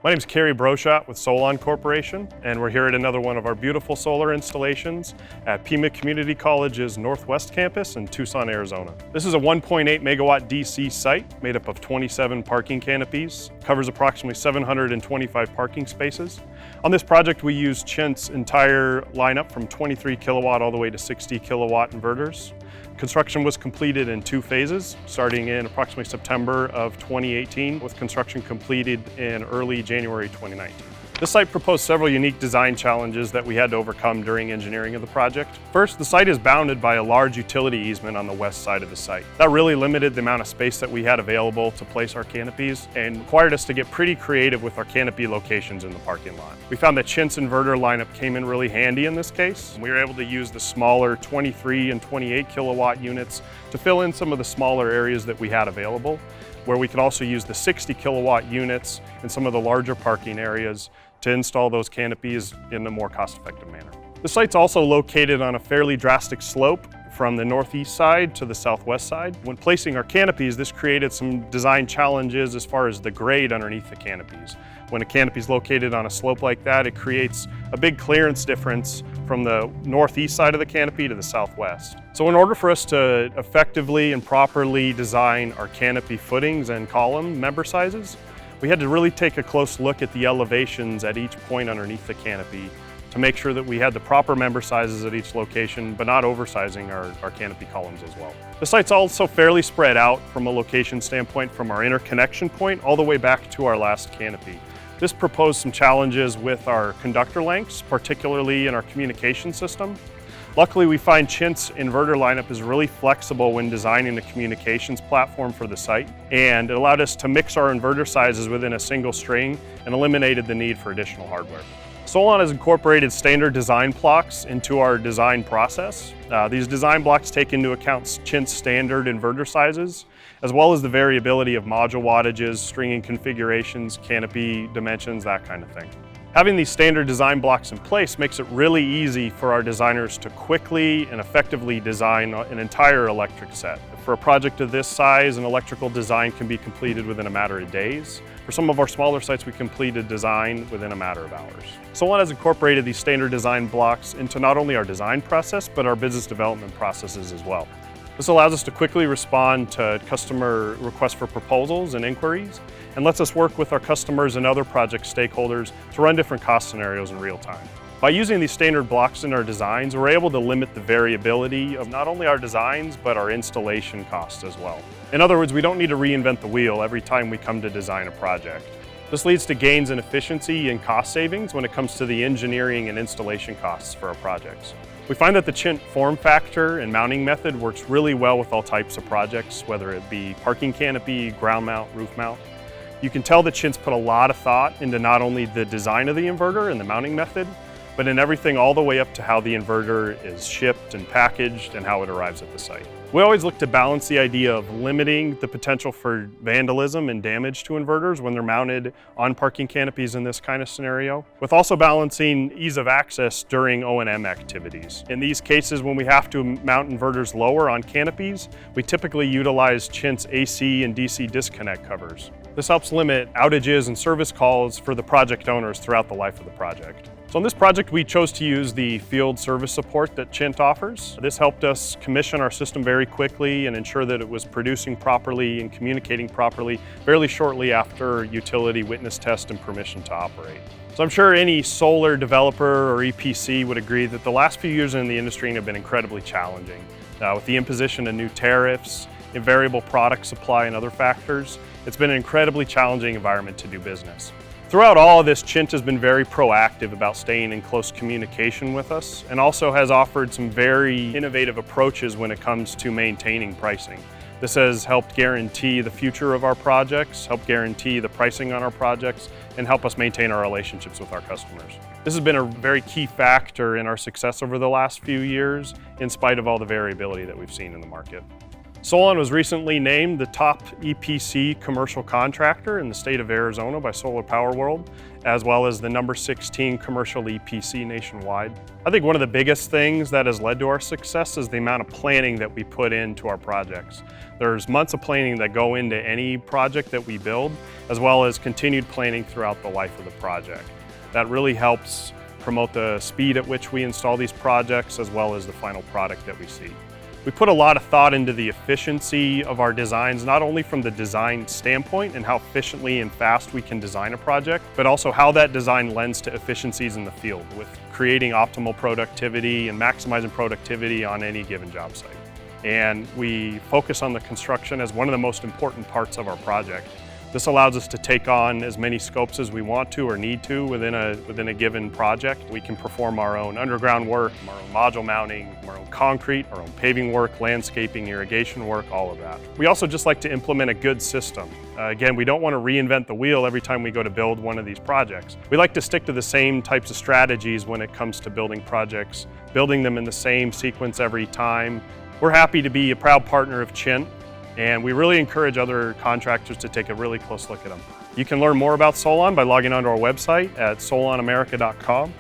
My name is Kerry Broshot with SOLON Corporation, and we're here at another one of our beautiful solar installations at Pima Community College's Northwest campus in Tucson, Arizona. This is a 1.8 megawatt DC site made up of 27 parking canopies, covers approximately 725 parking spaces. On this project, we used Chint's entire lineup from 23 kilowatt all the way to 60 kilowatt inverters. Construction was completed in 2 phases, starting in approximately September of 2018, with construction completed in early January 2019. This site proposed several unique design challenges that we had to overcome during engineering of the project. First, the site is bounded by a large utility easement on the west side of the site. That really limited the amount of space that we had available to place our canopies and required us to get pretty creative with our canopy locations in the parking lot. We found that Chint's inverter lineup came in really handy in this case. We were able to use the smaller 23 and 28 kilowatt units to fill in some of the smaller areas that we had available, where we could also use the 60 kilowatt units in some of the larger parking areas to install those canopies in a more cost-effective manner. The site's also located on a fairly drastic slope from the northeast side to the southwest side. When placing our canopies, this created some design challenges as far as the grade underneath the canopies. When a canopy is located on a slope like that, it creates a big clearance difference from the northeast side of the canopy to the southwest. So in order for us to effectively and properly design our canopy footings and column member sizes, we had to really take a close look at the elevations at each point underneath the canopy to make sure that we had the proper member sizes at each location, but not oversizing our canopy columns as well. The site's also fairly spread out from a location standpoint, from our interconnection point all the way back to our last canopy. This proposed some challenges with our conductor lengths, particularly in our communication system. Luckily, we find Chint's inverter lineup is really flexible when designing the communications platform for the site, and it allowed us to mix our inverter sizes within a single string and eliminated the need for additional hardware. SOLON has incorporated standard design blocks into our design process. These design blocks take into account Chint's standard inverter sizes, as well as the variability of module wattages, stringing configurations, canopy dimensions, that kind of thing. Having these standard design blocks in place makes it really easy for our designers to quickly and effectively design an entire electric set. For a project of this size, an electrical design can be completed within a matter of days. For some of our smaller sites, we complete a design within a matter of hours. SOLON has incorporated these standard design blocks into not only our design process, but our business development processes as well. This allows us to quickly respond to customer requests for proposals and inquiries, and lets us work with our customers and other project stakeholders to run different cost scenarios in real time. By using these standard blocks in our designs, we're able to limit the variability of not only our designs, but our installation costs as well. In other words, we don't need to reinvent the wheel every time we come to design a project. This leads to gains in efficiency and cost savings when it comes to the engineering and installation costs for our projects. We find that the Chint form factor and mounting method works really well with all types of projects, whether it be parking canopy, ground mount, roof mount. You can tell that Chint's put a lot of thought into not only the design of the inverter and the mounting method, but in everything all the way up to how the inverter is shipped and packaged and how it arrives at the site. We always look to balance the idea of limiting the potential for vandalism and damage to inverters when they're mounted on parking canopies in this kind of scenario, with also balancing ease of access during O&M activities. In these cases, when we have to mount inverters lower on canopies, we typically utilize Chint's AC and DC disconnect covers. This helps limit outages and service calls for the project owners throughout the life of the project. So on this project, we chose to use the field service support that Chint offers. This helped us commission our system very quickly and ensure that it was producing properly and communicating properly fairly shortly after utility witness test and permission to operate. So I'm sure any solar developer or EPC would agree that the last few years in the industry have been incredibly challenging. With the imposition of new tariffs, variable product supply, and other factors, it's been an incredibly challenging environment to do business. Throughout all of this, Chint has been very proactive about staying in close communication with us, and also has offered some very innovative approaches when it comes to maintaining pricing. This has helped guarantee the future of our projects, help guarantee the pricing on our projects, and help us maintain our relationships with our customers. This has been a very key factor in our success over the last few years, in spite of all the variability that we've seen in the market. SOLON was recently named the top EPC commercial contractor in the state of Arizona by Solar Power World, as well as the number 16 commercial EPC nationwide. I think one of the biggest things that has led to our success is the amount of planning that we put into our projects. There's months of planning that go into any project that we build, as well as continued planning throughout the life of the project. That really helps promote the speed at which we install these projects, as well as the final product that we see. We put a lot of thought into the efficiency of our designs, not only from the design standpoint and how efficiently and fast we can design a project, but also how that design lends to efficiencies in the field with creating optimal productivity and maximizing productivity on any given job site. And we focus on the construction as one of the most important parts of our project. This allows us to take on as many scopes as we want to or need to within a given project. We can perform our own underground work, our own module mounting, our own concrete, our own paving work, landscaping, irrigation work, all of that. We also just like to implement a good system. Again, we don't want to reinvent the wheel every time we go to build one of these projects. We like to stick to the same types of strategies when it comes to building projects, building them in the same sequence every time. We're happy to be a proud partner of Chint, and we really encourage other contractors to take a really close look at them. You can learn more about SOLON by logging onto our website at solonamerica.com.